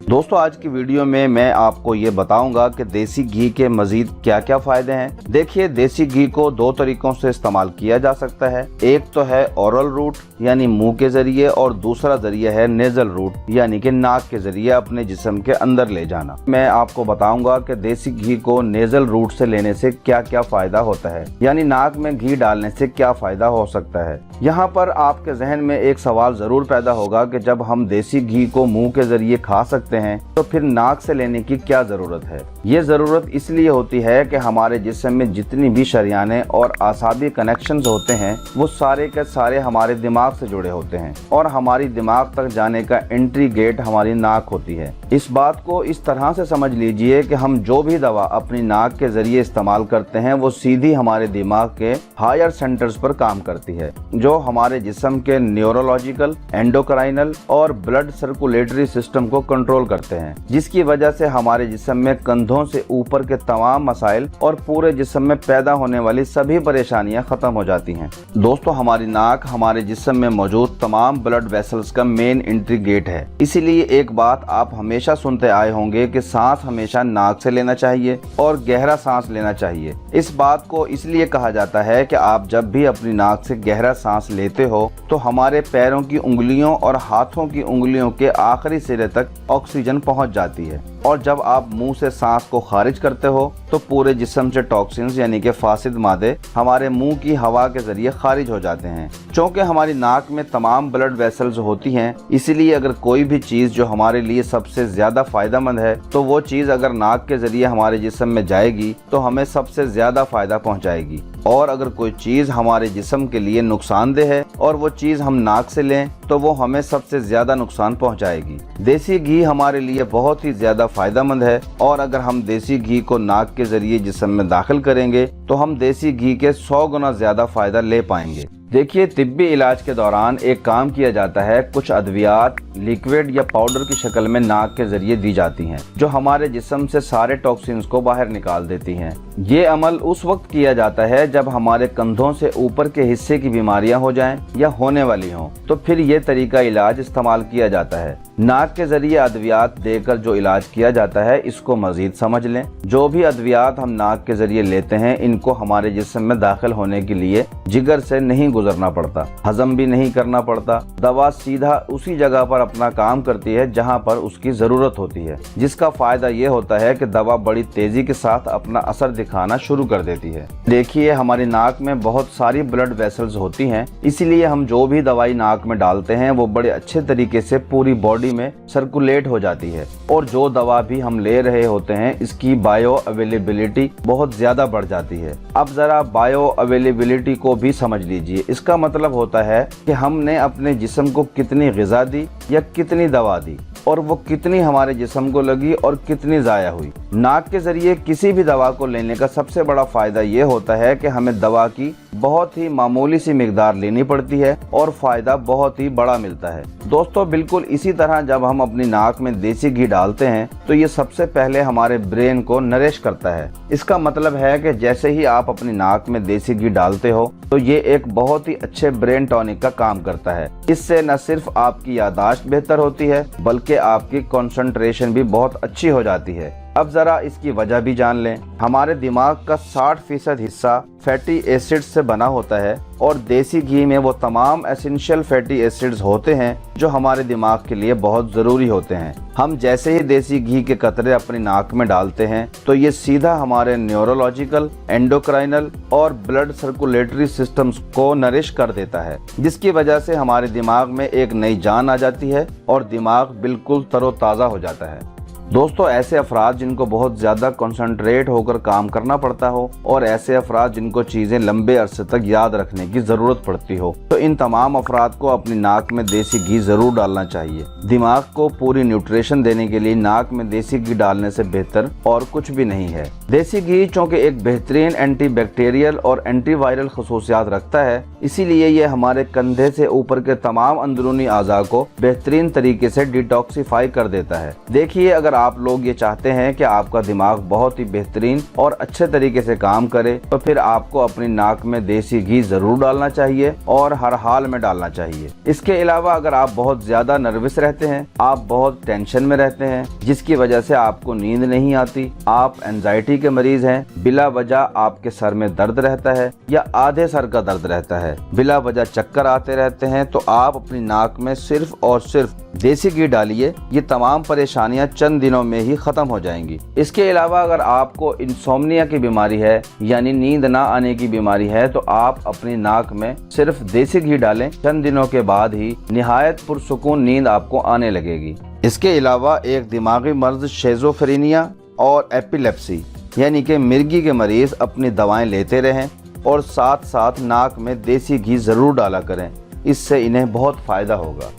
दोस्तों आज की वीडियो में मैं आपको ये बताऊंगा कि देसी घी के मजीद क्या क्या फायदे हैं। देखिए, देसी घी को दो तरीकों से इस्तेमाल किया जा सकता है। एक तो है ओरल रूट यानी मुंह के जरिए, और दूसरा जरिया है नेजल रूट यानी कि नाक के जरिए अपने जिस्म के अंदर ले जाना। मैं आपको बताऊंगा कि देसी घी को नेजल रूट से लेने से क्या क्या फायदा होता है, यानी नाक में घी डालने से क्या फायदा हो सकता है। यहाँ पर आपके जहन में एक सवाल जरूर पैदा होगा कि जब हम देसी घी को मुंह के जरिए खा सकते हैं तो फिर नाक से लेने की क्या जरूरत है। ये जरूरत इसलिए होती है कि हमारे जिस्म में जितनी भी शरियाने और आसाबी कनेक्शंस होते हैं वो सारे के सारे हमारे दिमाग से जुड़े होते हैं, और हमारी दिमाग तक जाने का एंट्री गेट हमारी नाक होती है। इस बात को इस तरह से समझ लीजिए कि हम जो भी दवा अपनी नाक के जरिए इस्तेमाल करते हैं वो सीधी हमारे दिमाग के हायर सेंटर्स पर काम करती है, जो हमारे जिस्म के न्यूरोलॉजिकल, एंडोक्राइनल और ब्लड सर्कुलेटरी सिस्टम को कंट्रोल करते हैं, जिसकी वजह से हमारे जिस्म में कंधों से ऊपर के तमाम मसाइल और पूरे जिस्म में पैदा होने वाली सभी परेशानियां खत्म हो जाती हैं। दोस्तों, हमारी नाक हमारे जिस्म में मौजूद तमाम ब्लड वेसल्स का मेन एंट्री गेट है। इसीलिए एक बात आप हमेशा सुनते आए होंगे कि सांस हमेशा नाक से लेना चाहिए और गहरा सांस लेना चाहिए। इस बात को इसलिए कहा जाता है कि आप जब भी अपनी नाक से गहरा सांस लेते हो तो हमारे पैरों की उंगलियों और हाथों की उंगलियों के आखिरी सिरे तक ऑक्सीजन पहुंच जाती है, और जब आप मुंह से सांस को खारिज करते हो तो पूरे जिस्म से टॉक्सिन्स यानी कि फासिद मादे हमारे मुंह की हवा के जरिए खारिज हो जाते हैं। चूंकि हमारी नाक में तमाम ब्लड वेसल्स होती हैं, इसलिए अगर कोई भी चीज़ जो हमारे लिए सबसे ज़्यादा फ़ायदेमंद है तो वो चीज़ अगर नाक के ज़रिए हमारे जिस्म में जाएगी तो हमें सबसे ज़्यादा फ़ायदा पहुँचाएगी, और अगर कोई चीज़ हमारे जिस्म के लिए नुकसानदेह है और वो चीज़ हम नाक से लें तो वो हमें सबसे ज़्यादा नुकसान पहुँचाएगी। देसी घी हमारे लिए बहुत ही ज़्यादा फ़ायदेमंद है, और अगर हम देसी घी को नाक के ज़रिए जिस्म में दाखिल करेंगे तो हम देसी घी के 100 गुना ज़्यादा फ़ायदा ले पाएंगे। देखिए, तिब्बी इलाज के दौरान एक काम किया जाता है, कुछ अद्वियात लिक्विड या पाउडर की शक्ल में नाक के जरिए दी जाती हैं, जो हमारे जिस्म से सारे टॉक्सिन्स को बाहर निकाल देती हैं। ये अमल उस वक्त किया जाता है जब हमारे कंधों से ऊपर के हिस्से की बीमारियां हो जाएं या होने वाली हों, तो फिर ये तरीका इलाज इस्तेमाल किया जाता है। नाक के जरिए अद्वियात देकर जो इलाज किया जाता है इसको मजीद समझ लें। जो भी अद्वियात हम नाक के जरिए लेते हैं इनको हमारे जिस्म में दाखिल होने के लिए जिगर से नहीं गुजरना पड़ता, हजम भी नहीं करना पड़ता। दवा सीधा उसी जगह पर अपना काम करती है जहां पर उसकी जरूरत होती है, जिसका फायदा ये होता है कि दवा बड़ी तेजी के साथ अपना असर दिखाना शुरू कर देती है। देखिए, हमारी नाक में बहुत सारी ब्लड वेसल्स होती हैं, इसीलिए हम जो भी दवाई नाक में डालते हैं वो बड़े अच्छे तरीके से पूरी बॉडी में सर्कुलेट हो जाती है, और जो दवा भी हम ले रहे होते हैं इसकी बायो अवेलेबिलिटी बहुत ज्यादा बढ़ जाती है। अब जरा बायो अवेलेबिलिटी को भी समझ लीजिए। इसका मतलब होता है कि हमने अपने जिस्म को कितनी ग़िज़ा दी या कितनी दवा दी, और वो कितनी हमारे जिस्म को लगी और कितनी ज़ाया हुई। नाक के ज़रिए किसी भी दवा को लेने का सबसे बड़ा फ़ायदा ये होता है कि हमें दवा की बहुत ही मामूली सी मिकदार लेनी पड़ती है और फ़ायदा बहुत ही बड़ा मिलता है। दोस्तों, बिल्कुल इसी तरह जब हम अपनी नाक में देसी घी डालते हैं तो ये सबसे पहले हमारे ब्रेन को नरिश करता है। इसका मतलब है कि जैसे ही आप अपनी नाक में देसी घी डालते हो तो ये एक बहुत ही अच्छे ब्रेन टॉनिक का काम करता है। इससे न सिर्फ आपकी याददाश्त बेहतर होती है बल्कि आपकी कंसंट्रेशन भी बहुत अच्छी हो जाती है। अब जरा इसकी वजह भी जान लें। हमारे दिमाग का 60% हिस्सा फैटी एसिड्स से बना होता है, और देसी घी में वो तमाम एसेंशियल फैटी एसिड्स होते हैं जो हमारे दिमाग के लिए बहुत ज़रूरी होते हैं। हम जैसे ही देसी घी के कतरे अपनी नाक में डालते हैं तो ये सीधा हमारे न्यूरोलॉजिकल, एंडोक्राइनल और ब्लड सर्कुलेटरी सिस्टम्स को नरिश कर देता है, जिसकी वजह से हमारे दिमाग में एक नई जान आ जाती है और दिमाग बिल्कुल तरोताज़ा हो जाता है। दोस्तों, ऐसे अफराद जिनको बहुत ज़्यादा कंसंट्रेट होकर काम करना पड़ता हो, और ऐसे अफराद जिनको चीज़ें लंबे अरसे तक याद रखने की ज़रूरत पड़ती हो, तो इन तमाम अफराद को अपनी नाक में देसी घी ज़रूर डालना चाहिए। दिमाग को पूरी न्यूट्रिशन देने के लिए नाक में देसी घी डालने से बेहतर और कुछ भी नहीं है। देसी घी चूँकि एक बेहतरीन एंटी बैक्टीरियल और एंटीवायरल खसूसियात रखता है, इसीलिए ये हमारे कंधे से ऊपर के तमाम अंदरूनी अज़ा को बेहतरीन तरीके से डिटॉक्सिफाई कर देता है। देखिए, अगर आप लोग ये चाहते हैं कि आपका दिमाग बहुत ही बेहतरीन और अच्छे तरीके से काम करे, तो फिर आपको अपनी नाक में देसी घी जरूर डालना चाहिए और हर हाल में डालना चाहिए। इसके अलावा अगर आप बहुत ज्यादा नर्वस रहते हैं, आप बहुत टेंशन में रहते हैं जिसकी वजह से आपको नींद नहीं आती, आप एंजाइटी के मरीज हैं, बिला वजह आपके सर में दर्द रहता है या आधे सर का दर्द रहता है, बिला वजह चक्कर आते रहते हैं, तो आप अपनी नाक में सिर्फ और सिर्फ देसी घी डालिए। ये तमाम परेशानियां चंद दिनों में ही खत्म हो जाएंगी। इसके अलावा अगर आपको इंसोम्निया की बीमारी है यानी नींद ना आने की बीमारी है, तो आप अपनी नाक में सिर्फ देसी घी डालें, चंद दिनों के बाद ही निहायत पुरसुकून नींद आपको आने लगेगी। इसके अलावा एक दिमागी मर्ज शिज़ोफ्रेनिया और एपिलेप्सी यानी कि मिर्गी के मरीज अपनी दवाएं लेते रहें और साथ साथ नाक में देसी घी जरूर डाला करें, इससे इन्हें बहुत फायदा होगा।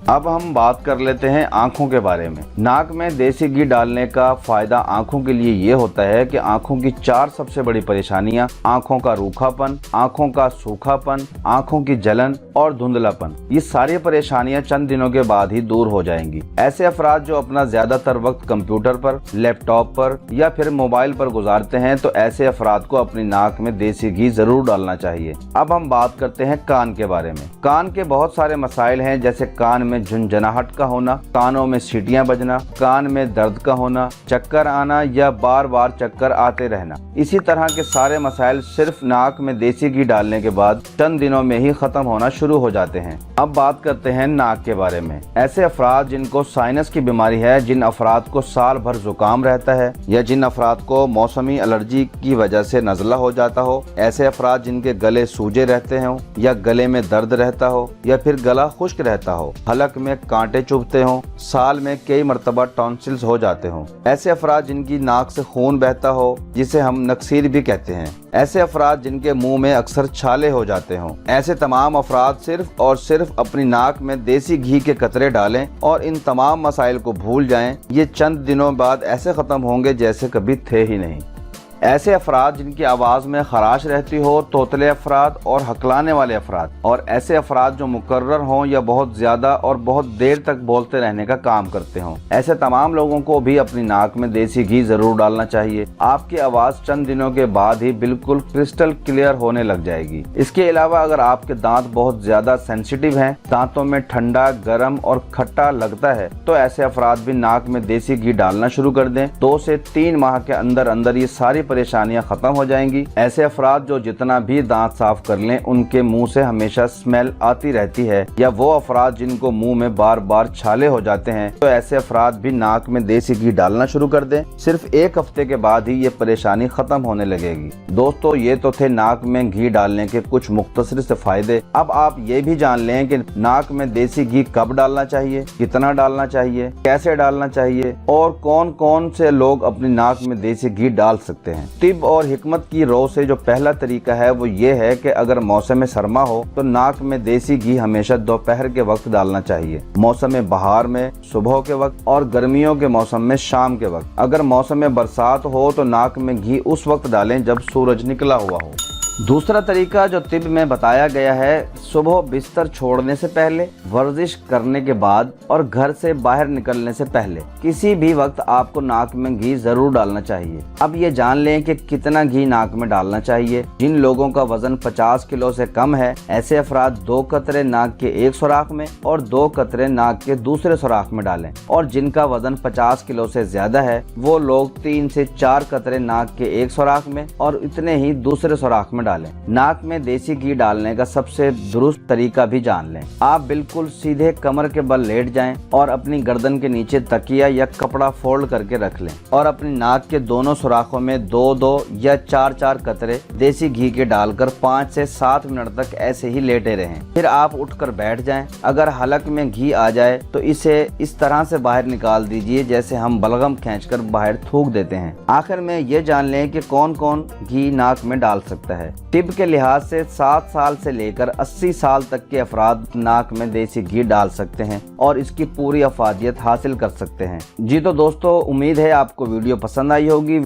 अब हम बात कर लेते हैं आँखों के बारे में। नाक में देसी घी डालने का फायदा आँखों के लिए ये होता है कि आँखों की 4 सबसे बड़ी परेशानियां, आँखों का रूखापन, आँखों का सूखापन, आँखों की जलन और धुंधलापन, ये सारी परेशानियां चंद दिनों के बाद ही दूर हो जाएंगी। ऐसे अफराद जो अपना ज्यादातर वक्त कंप्यूटर पर, लैपटॉप पर या फिर मोबाइल पर गुजारते हैं, तो ऐसे अफराद को अपनी नाक में देसी घी जरूर डालना चाहिए। अब हम बात करते हैं कान के बारे में। कान के बहुत सारे मसाइल हैं, जैसे कान में झुनझनाहट का होना, कानों में सीटियां बजना, कान में दर्द का होना, चक्कर आना या बार बार चक्कर आते रहना। इसी तरह के सारे मसाइल सिर्फ नाक में देसी घी डालने के बाद चंद दिनों में ही खत्म होना शुरू हो जाते हैं। अब बात करते हैं नाक के बारे में। ऐसे अफराद जिनको साइनस की बीमारी है, जिन अफराद को साल भर जुकाम रहता है या जिन अफराद को मौसमी एलर्जी की वजह से नज़ला हो जाता हो, ऐसे अफराद जिनके गले सूजे रहते हों या गले में दर्द रहता हो या फिर गला खुश्क रहता हो, हलक में कांटे चुभते हों, साल में कई मरतबा टॉन्सिल्स हो जाते हों, ऐसे अफराद जिनकी नाक से खून बहता हो जिसे हम नक्सीर भी कहते हैं, ऐसे अफराद जिनके मुंह में अक्सर छाले हो जाते हों, ऐसे तमाम अफराद सिर्फ और सिर्फ अपनी नाक में देसी घी के कतरे डालें और इन तमाम मसाइल को भूल जाएं। ये चंद दिनों बाद ऐसे खत्म होंगे जैसे कभी थे ही नहीं। ऐसे अफराद जिनकी आवाज़ में खराश रहती हो, तोतले अफराद और हकलाने वाले अफराद, और ऐसे अफराद जो मुकर्रर हों या बहुत ज़्यादा और बहुत देर तक बोलते रहने का काम करते हों, ऐसे तमाम लोगों को भी अपनी नाक में देसी घी ज़रूर डालना चाहिए। आपकी आवाज़ चंद दिनों के बाद ही बिल्कुल क्रिस्टल क्लियर होने लग जाएगी। इसके अलावा अगर आपके दांत बहुत ज़्यादा सेंसिटिव हैं, दांतों में ठंडा, गर्म और खट्टा लगता है, तो ऐसे अफराद भी नाक में देसी घी डालना शुरू कर दें। 2 से 3 माह के अंदर अंदर ये सारी परेशानियां खत्म हो जाएंगी। ऐसे अफराद जो जितना भी दांत साफ कर लें उनके मुंह से हमेशा स्मेल आती रहती है, या वो अफराद जिनको मुंह में बार बार छाले हो जाते हैं, तो ऐसे अफराद भी नाक में देसी घी डालना शुरू कर दें। सिर्फ 1 हफ्ते के बाद ही ये परेशानी खत्म होने लगेगी। दोस्तों, ये तो थे नाक में घी डालने के कुछ मुख्तसर से फायदे। अब आप ये भी जान लें कि नाक में देसी घी कब डालना चाहिए, कितना डालना चाहिए, कैसे डालना चाहिए और कौन कौन से लोग अपनी नाक में देसी घी डाल सकते हैं। तिब और हिकमत की रो से जो पहला तरीका है वो ये है कि अगर मौसम सरमा हो तो नाक में देसी घी हमेशा दोपहर के वक्त डालना चाहिए, मौसम बहार में सुबह के वक्त और गर्मियों के मौसम में शाम के वक्त। अगर मौसम बरसात हो तो नाक में घी उस वक्त डालें जब सूरज निकला हुआ हो। दूसरा तरीका जो तिब में बताया गया है, सुबह बिस्तर छोड़ने से पहले, वर्जिश करने के बाद और घर से बाहर निकलने से पहले किसी भी वक्त आपको नाक में घी जरूर डालना चाहिए। अब ये जान लें कि कितना घी नाक में डालना चाहिए। जिन लोगों का वजन 50 किलो से कम है, ऐसे अफराद 2 कतरे नाक के एक सुराख में और 2 कतरे नाक के दूसरे सुराख में डालें, और जिनका वजन 50 किलो से ज्यादा है वो लोग 3 से 4 कतरे नाक के एक सुराख में और इतने ही दूसरे सुराख में डालें। नाक में देसी घी डालने का सबसे दुरुस्त तरीका भी जान लें। आप बिल्कुल सीधे कमर के बल लेट जाएं और अपनी गर्दन के नीचे तकिया या कपड़ा फोल्ड करके रख लें और अपनी नाक के दोनों सुराखों में 2-2 या 4-4 कतरे देसी घी के डालकर 5 से 7 मिनट तक ऐसे ही लेटे रहें। फिर आप उठकर बैठ जाएं। अगर हलक में घी आ जाए तो इसे इस तरह से बाहर निकाल दीजिए जैसे हम बलगम खींचकर बाहर थूक देते हैं। आखिर में ये जान लें कि कौन कौन घी नाक में डाल सकता है। तिब के लिहाज से 7 साल से लेकर 80 साल तक के अफराद नाक में देसी घी डाल सकते हैं और इसकी पूरी अफादियत हासिल कर सकते हैं। जी तो दोस्तों, उम्मीद है आपको वीडियो पसंद आई होगी।